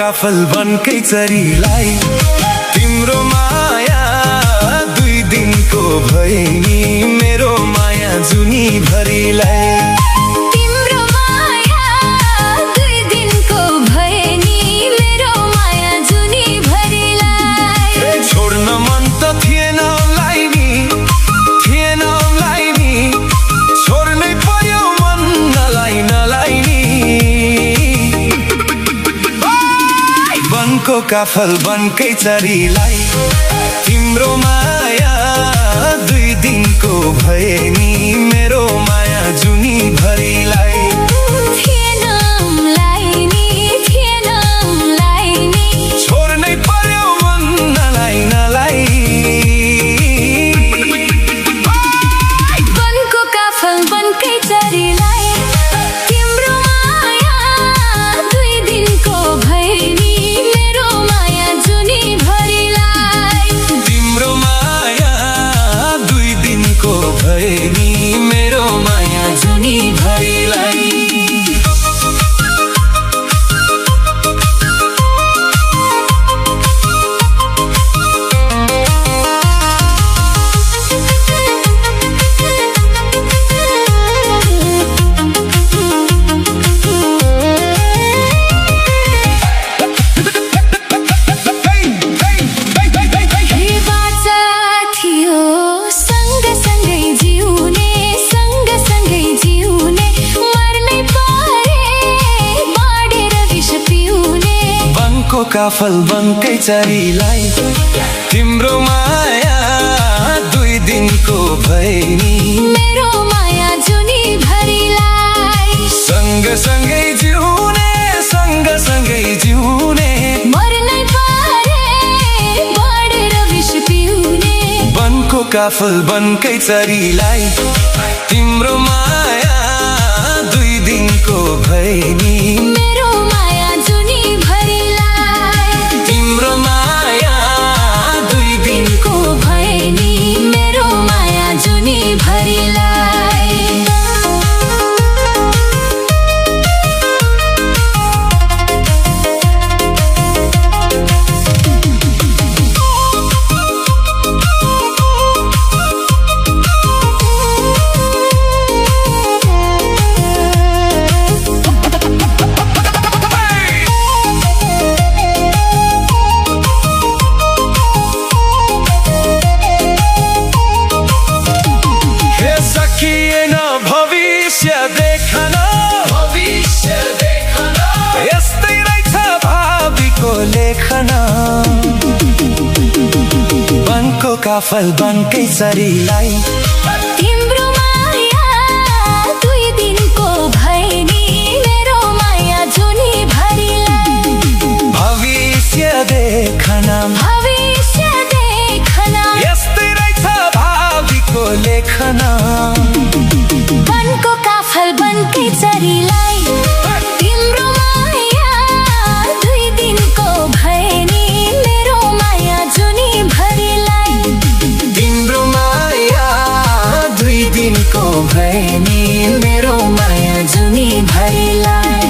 काफल बनकै चरीलाई तिम्रो माया 2 दिनको भए नि मेरो माया जुनी भरिलाई तिम्रो माया 2 दिनको भए नि मेरो माया जुनी भरिलाई छोड्न मन त थिएन उसलाई नि छोड्नै पर्यो मन नलाई नि बनको काफल बनकै चरीलाई तिम्रो माया 2 दिनको भए नि मेरो माया जुनी भरिलाई थिएन मलाई नि छोड्नै पर्यो मन नलाई बनको काफल बनकै चरीलाई तिम्रो माया 2 दिनको भए नि मेरो माया जुनी भरिलाई तिम्रो माया 2 दिनको भए नि मेरो माया जुनी भरिलाई काफल बनकै चरीलाई तिम्रो माया 2 दिनको भए नि मेरो माया जुनी भरिलाई सँगसँगै जिउने मर्नै परे बढेर विष पिउने बनको काफल बनकै चरीलाई तिम्रो माया 2 दिनको भए नि मेरो माया जुनी भरिलाई तिम्रो माया 2 दिनको भए नि मेरो माया जुनी भरिलाई यस्तै रहेछ भावीको लेखन बनको काफल बनकै चरीलाई तिम्रो माया 2 दिनको भए नि मेरो माया जुनी भरिलाई भविष्य देखन यस्तै रहेछ भावीको लेखन बनको काफल बनकै चरीलाई तिम्रो माया 2 दिनको भए नि मेरो माया जुनी भरिलाई तिम्रो माया 2 दिनको भए नि मेरो माया जुनी भरिलाई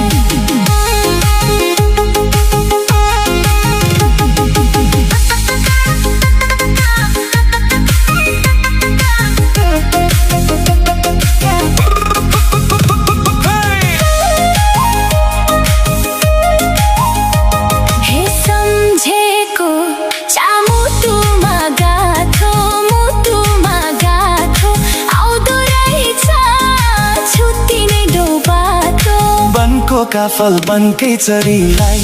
काफल बनकै चरीलाई